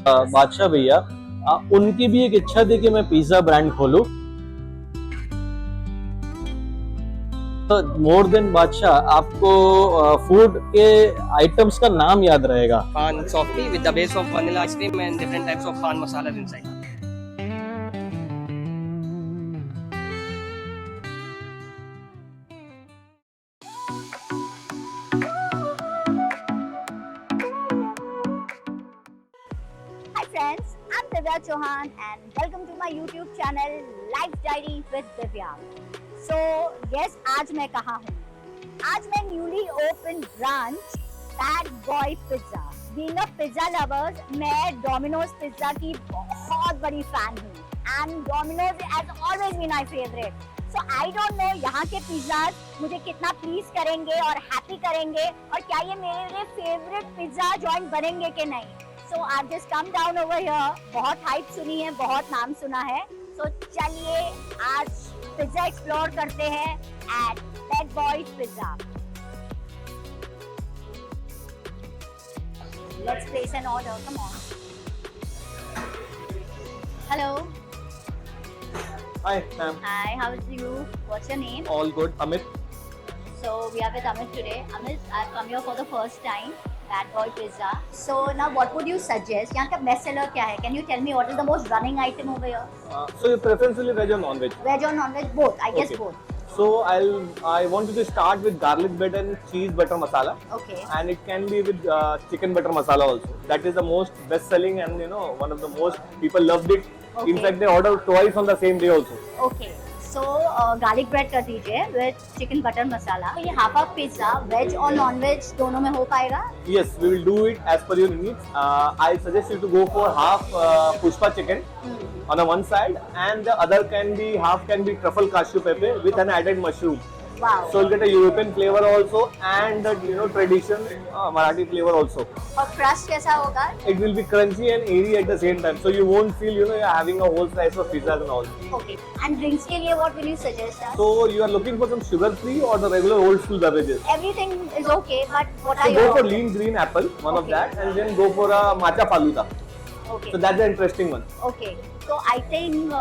बादशाह भैया, उनकी भी एक इच्छा थी कि मैं पिज्जा ब्रांड खोलूं। तो मोर देन बादशाह, आपको फूड के आइटम्स का नाम याद रहेगा। Pan softy with the base of vanilla ice cream and different types of pan masalas inside. Hi friends, I'm Divya Chauhan and welcome to my YouTube channel Life Diary with Divya. So yes, आज मैं कहाँ हूँ? आज मैं newly open branch bad boy pizza. Being a pizza lovers, मैं Domino's pizza की बहुत बड़ी फैन हूँ and Domino's has always been my favourite. So I don't know यहाँ के पिज्जाज मुझे कितना प्लीज करेंगे और हैप्पी करेंगे और क्या ये मेरे लिए फेवरेट पिज्जा जॉइंट बनेंगे कि नहीं। सो आप just come down over here. बहुत हाइप सुनी है, बहुत नाम सुना है। सो चलिए आज पिज्जा एक्सप्लोर करते हैं at bad boys pizza. Let's place an order, come on. Hello. Hi, ma'am. Hi, how is you? What's your name? All good. Amit. So we are with Amit today. Amit, I've come here for the first time. Bad Boy Pizza. So now, what would you suggest? यहाँ का best seller क्या है? Can you tell me what is the most running item over here? So your preference will be veg or non-veg? Veg or non-veg? Both. I guess Okay. both. So I want you to start with garlic bread and cheese butter masala. Okay. And it can be with chicken butter masala also. That is the most best selling and one of the most people loved it. Okay. In fact, they order twice on the same day also. Okay. So garlic bread कर दीजिए with chicken butter masala. तो ये half of pizza veg और non-veg दोनों में हो पाएगा? Yes, we will do it as per your needs. I suggest you to go for half pushpa chicken on the one side, and the other half can be truffle cashew pepper with an added mushroom. Wow. So you'll get a European flavor also and the tradition Marathi flavor also. और crust कैसा होगा? It will be crunchy and airy at the same time, so you won't feel you're having a whole slice of pizza and all. Okay. And drinks के लिए what will you suggest us? So you are looking for some sugar free or the regular old school beverages? Everything is okay, but what are So your go for lean green apple, one of Okay. that, and then go for a matcha faluda. Okay. So that's the interesting one. Okay. So I think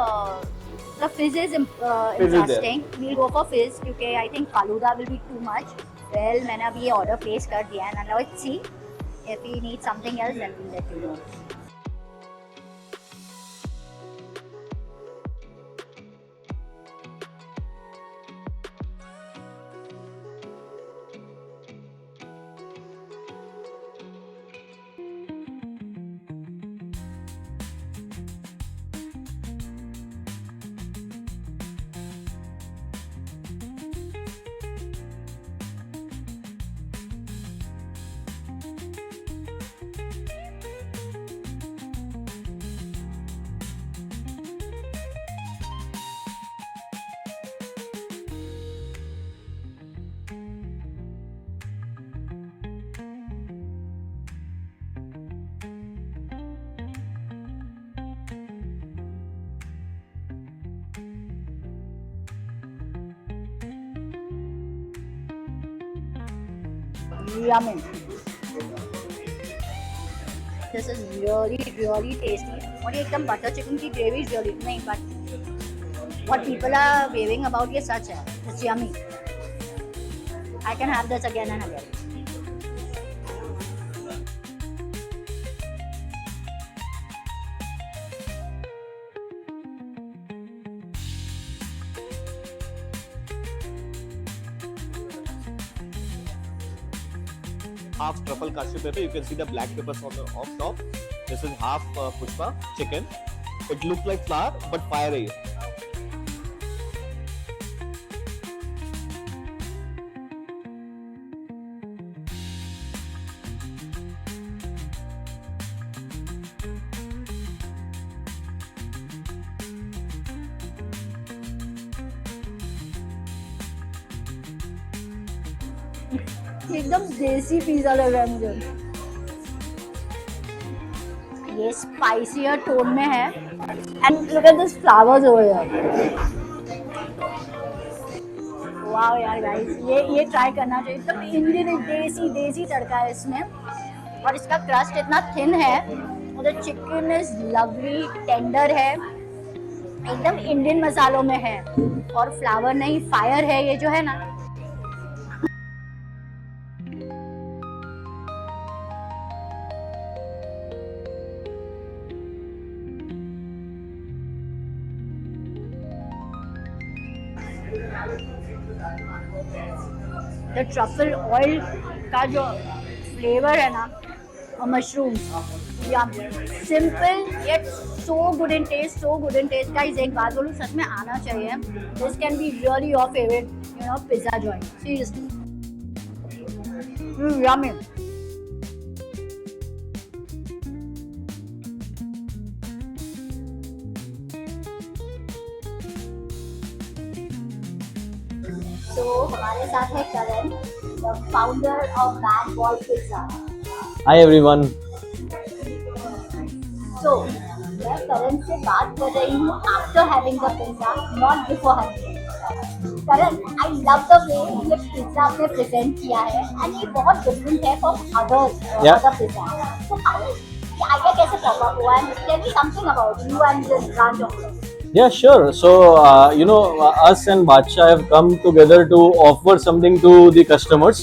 the fizz is is there. interesting. We'll go for fizz क्योंकि I think faluda will be too much. Well, मैंने अभी ये order place कर दिया है and let's see if we need something else then we'll let you know. Yummy. This is really tasty. और ये एकदम butter chicken की gravy is really नहीं, but what people are raving about ये सच है. It's yummy. I can have this again and again. Half truffle cashew pepper. You can see the black peppers on the off top. This is half pushpa chicken. It looks like flour but fiery. एकदम देसी pizza लग रहा है मुझे। ये spicier tone में है and look at this flowers over here. Wow यार गाइस, ये ट्राई करना चाहिए। एकदम इंडियन देसी तड़का है इसमें और इसका क्रस्ट इतना थिन है the chicken is lovely, tender है, एकदम इंडियन मसालों में है और फ्लावर नहीं फायर है ये जो है ना। द ट्रफल ऑयल का जो फ्लेवर है ना और mushroom, simple yet so good in taste, so good in taste. Guys एक बात बोलूं, सच में आना चाहिए। This can be really your favourite pizza joint, seriously yummy. तो हमारे साथ है Karan, the founder of bad boy pizza. Hi everyone. So, मैं करण से बात कर रही हूँ after having the pizza, not before having. Karan, I love the way ये पिज्जा आपने प्रेजेंट किया है एंड ये बहुत डिफरेंट है फ्रॉम अदर पिज्जा। तो ये आइडिया कैसे पॉप अप हुआ and tell me something about you and this branch of yours. Yeah, sure. So, us and Badshah have come together to offer something to the customers,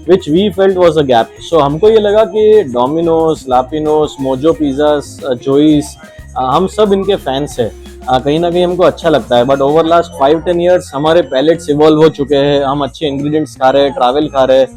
which we felt was a gap. So, हमको ये लगा कि Domino's, Lapinos, Mojo Pizzas, Joey's, हम सब इनके fans हैं। कहीं ना कहीं हमको अच्छा लगता है, बट ओवर लास्ट 5-10 years हमारे पैलेट्स इवॉल्व हो चुके हैं, हम अच्छे इंग्रेडिएंट्स खा रहे हैं, ट्रैवल खा रहे हैं,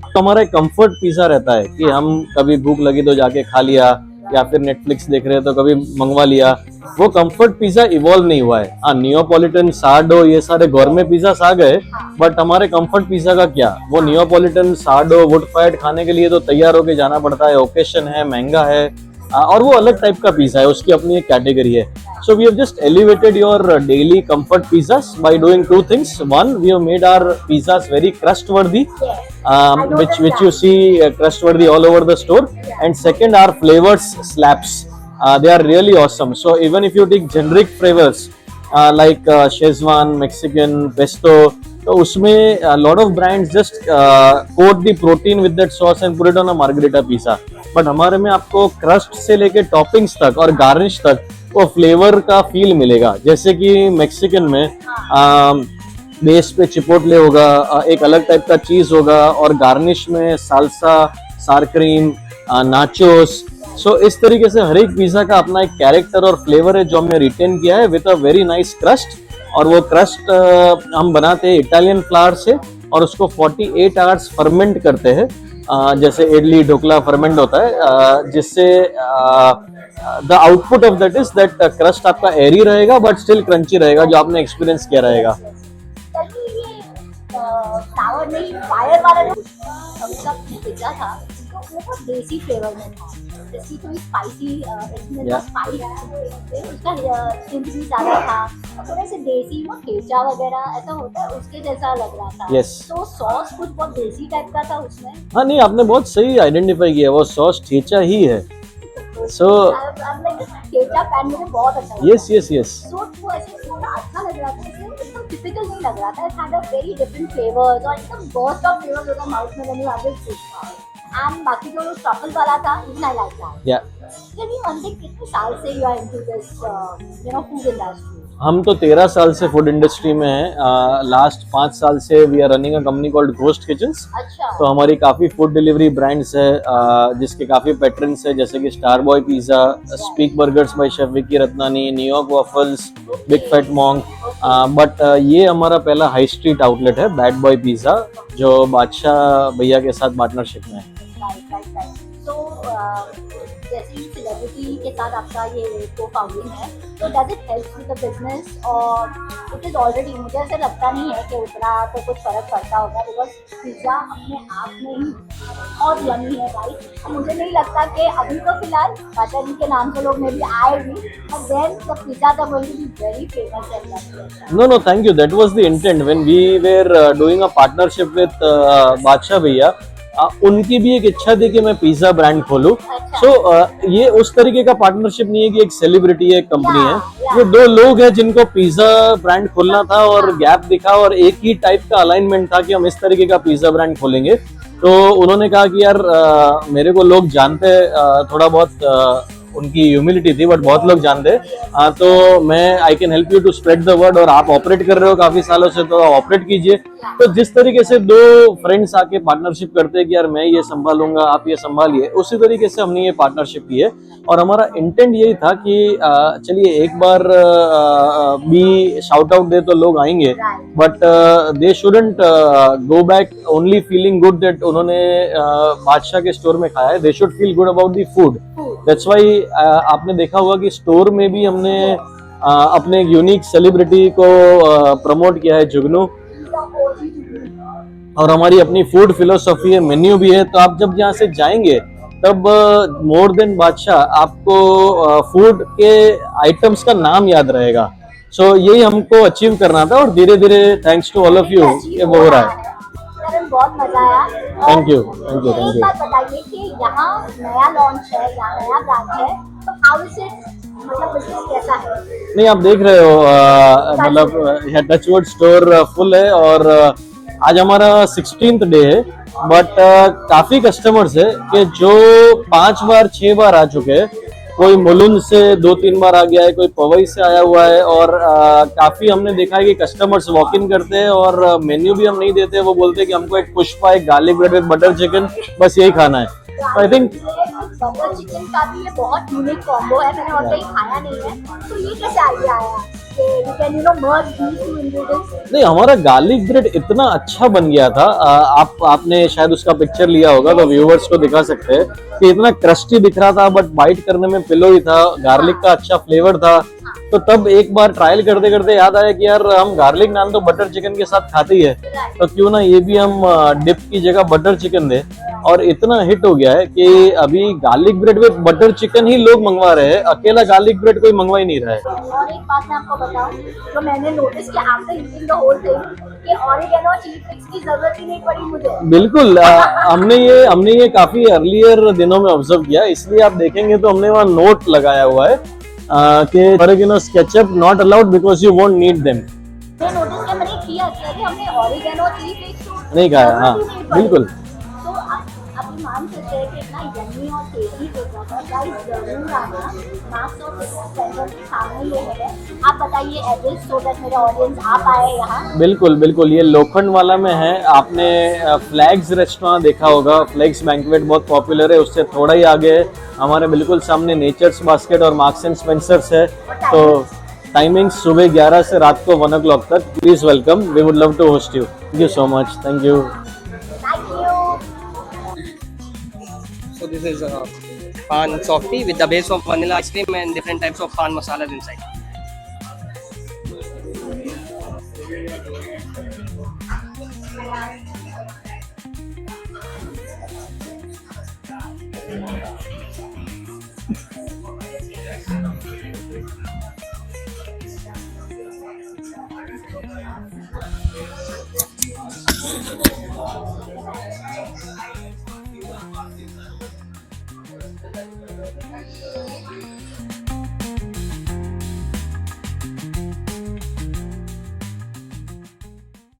तो हमारा एक कंफर्ट पिज़्ज़ा रहता है कि हम कभी भूख लगी तो जाके खा लिया, या फिर नेटफ्लिक्स देख रहे हैं तो कभी मंगवा लिया। वो कंफर्ट पिज्जा इवॉल्व नहीं हुआ है। हाँ, नियोपॉलिटन, सार्डो, ये सारे गॉर्मे पिज्जास आ गए, बट हमारे कंफर्ट पिज्जा का क्या? वो नियोपॉलिटन, सार्डो, वुड फायर्ड खाने के लिए तो तैयार होके जाना पड़ता है, ओकेशन है, महंगा है, और वो अलग टाइप का पिज्जा है, उसकी अपनी एक कैटेगरी है। So we have just elevated your daily comfort pizzas by doing two things. One, we have made our pizzas very crust worthy, which you see crust worthy all over the store. And second, our flavors slaps. They are really awesome. So even if you take generic flavors like Szechuan, Mexican, pesto, तो उसमें a lot of brands just coat the protein with that sauce and put it on a margherita pizza. But हमारे में आपको crust से लेके toppings तक और garnish तक वो फ्लेवर का फील मिलेगा। जैसे कि मैक्सिकन में बेस पे चिपोटले होगा, एक अलग टाइप का चीज होगा, और गार्निश में साल्सा, सार क्रीम, नाचोस। सो इस तरीके से हर एक पिज्जा का अपना एक कैरेक्टर और फ्लेवर है जो हमने रिटेन किया है with a very nice crust. और वो क्रस्ट हम बनाते हैं इटालियन फ्लावर से, और उसको 48 आवर्स फर्मेंट करते हैं, जैसे इडली ढोकला फर्मेंट होता है, जिससे the output of that is that crust आपका एरी रहेगा बट स्टिल क्रंची रहेगा, जो आपने एक्सपीरियंस किया रहेगा। फ्लावर नहीं, फायर वाला जो पिज्जा था तो वो बहुत देसी फ्लेवर में था, जैसे थोड़ी स्पाइसी, इसमें तो स्पाइस उसका सिंप भी ज़्यादा था, थोड़े से देसी वो ठेचा वगैरह ऐसा होता है उसके जैसा लग रहा था। तो सॉस कुछ बहुत देसी टाइप का था उसमें। हाँ, नहीं, आपने बहुत सही आइडेंटिफाई किया, वो सॉस ठेचा ही है। So ठेचा पैन मुझे बहुत अच्छा लगा। yes. So वो ऐसे थोड़ा अच्छा लग रहा था, एकदम टिपिकल नहीं लग रहा था। It had a very different flavors और एकदम burst of flavors होता माउथ में when you have it। And बाकी जो ट्रफल वाला था, even I like that. Yeah. Tell me one thing, कितने साल से you are into this food industry? हम तो 13 साल से फूड इंडस्ट्री में हैं। लास्ट 5 साल से we are running a company called ghost kitchens. अच्छा। तो हमारी काफ़ी फूड डिलीवरी ब्रांड्स है, जिसके काफ़ी पैटर्न्स है, जैसे कि star boy pizza, speak burgers by chef Vicky Ratnani, New York waffles, big fat monk. But ये हमारा पहला हाई स्ट्रीट आउटलेट है, बैड बॉय पिज़्ज़ा, जो बादशाह भैया के साथ पार्टनरशिप में है। जैसे सेलिब्रिटी के साथ आपका ये को-फाउंडिंग है, तो does it help with the business और इट इज ऑलरेडी, मुझे ऐसा लगता नहीं है कि उतना तो कुछ फर्क पड़ता होगा, बिकॉज पिज़्ज़ा अपने आप में ही बहुत यमी है राइट। मुझे नहीं लगता कि अभी तो फिलहाल बादशाह जी के नाम से लोग में भी आए भी, और then the pizza the will be very famous and No, thank you. That was the intent when we were doing a partnership with बादशाह भैया। उनकी भी एक इच्छा थी कि मैं पिज्जा ब्रांड खोलूं। सो ये उस तरीके का पार्टनरशिप नहीं है कि एक सेलिब्रिटी एक कंपनी है, ये दो लोग हैं जिनको पिज्जा ब्रांड खोलना था और गैप दिखा और एक ही टाइप का अलाइनमेंट था कि हम इस तरीके का पिज्जा ब्रांड खोलेंगे। तो उन्होंने कहा कि यार मेरे को लोग जानते हैं थोड़ा बहुत उनकी ह्यूमिलिटी थी, बट बहुत लोग जानते हैं। तो मैं I can help you to spread the word, और आप ऑपरेट कर रहे हो काफी सालों से, तो ऑपरेट कीजिए। तो जिस तरीके से दो फ्रेंड्स आके पार्टनरशिप करते हैं कि यार मैं ये संभालूंगा आप ये संभालिए, उसी तरीके से हमने ये पार्टनरशिप की है। और हमारा इंटेंट यही था कि चलिए एक बार भी शाउट आउट दे तो लोग आएंगे, but they shouldn't go back only feeling good that उन्होंने बादशाह के स्टोर में खाया है। They should feel good about the food. That's why आपने देखा होगा कि स्टोर में भी हमने अपने एक यूनिक सेलिब्रिटी को प्रमोट किया है, जुगनू, और हमारी अपनी फूड फिलोसॉफी है, मेन्यू भी है। तो आप जब यहाँ से जाएंगे तब मोर देन बादशाह आपको फूड के आइटम्स का नाम याद रहेगा। सो यही हमको अचीव करना था, और धीरे धीरे thanks to all of you ये वो हो रहा है। करण, बहुत मजा आया। Thank you, thank you, thank एक यू। बात बताइए कि यहाँ नया लॉन्च है या नया ब्रांच है, तो हाउ इज इट, मतलब बिजनेस कैसा है? नहीं, आप देख रहे हो मतलब टचवुड स्टोर फुल है, और आज हमारा 16th डे है, बट काफी कस्टमर्स है कि जो 5 बार 6 बार आ चुके हैं। कोई मुलुंड से 2-3 बार आ गया है, कोई पवई से आया हुआ है, और काफी हमने देखा है कि कस्टमर्स वॉक इन करते हैं और मेन्यू भी हम नहीं देते, वो बोलते हैं कि हमको एक पुष्पा, एक garlic bread with butter chicken, बस यही खाना है। आई थिंक बटर चिकन का भी ये बहुत यूनिक कॉम्बो है, मैंने और कहीं खाया नहीं है, तो ये कैसे आइडिया आया कि you can merge these two ingredients? नहीं, हमारा गार्लिक ब्रेड इतना अच्छा बन गया था, आपने शायद उसका पिक्चर लिया होगा तो व्यूवर्स को दिखा सकते हैं कि इतना क्रस्टी दिख रहा था, बट बाइट करने में पिलोई था, गार्लिक का अच्छा फ्लेवर था। तो तब एक बार ट्रायल करते करते याद आया कि यार हम गार्लिक नान तो बटर चिकन के साथ खाते ही है, तो क्यों ना ये भी हम डिप की जगह बटर चिकन दे। और इतना हिट हो गया है कि अभी garlic bread with butter chicken ही लोग मंगवा रहे हैं, अकेला गार्लिक ब्रेड कोई मंगवा ही नहीं रहा है। और एक बात मैं आपको बताऊं, तो मैंने नोटिस किया after eating the whole thing कि ऑरिगेनो चिली फ्लेक्स की जरूरत ही नहीं पड़ी मुझे। बिल्कुल, हमने ये काफी अर्लियर दिनों में ऑब्जर्व किया, इसलिए आप देखेंगे तो हमने वहाँ नोट लगाया हुआ है कि oregano ketchup not allowed because you won't need them. मैं नोटिस किया, मैंने किया कि हमने ऑरिगेनो चिली फ्लेक्स नहीं खाया, हाँ बिल्कुल। तो आप मान सकते हैं कि इतना यम्मी और टेस्टी होगा, गाइस जरूर आना। मार्क्स ऑफ सेंटर के सामने ये है, आप बताइए एड्रेस सो दैट मेरे ऑडियंस आ पाए यहाँ। बिल्कुल बिल्कुल, ये लोखंड वाला में है। आपने फ्लैग्स रेस्टोरेंट देखा होगा, फ्लैग्स बैंक्वेट बहुत पॉपुलर है, उससे थोड़ा ही आगे हमारे बिल्कुल सामने नेचर्स बास्केट और मार्क्स एंड स्पेंसर्स है। तो टाइमिंग्स सुबह 11 से रात को 1 o'clock तक। Please welcome, we would love to host you. Thank you so much, thank you. So this is pan softy with the base of vanilla ice cream and different types of pan masalas inside.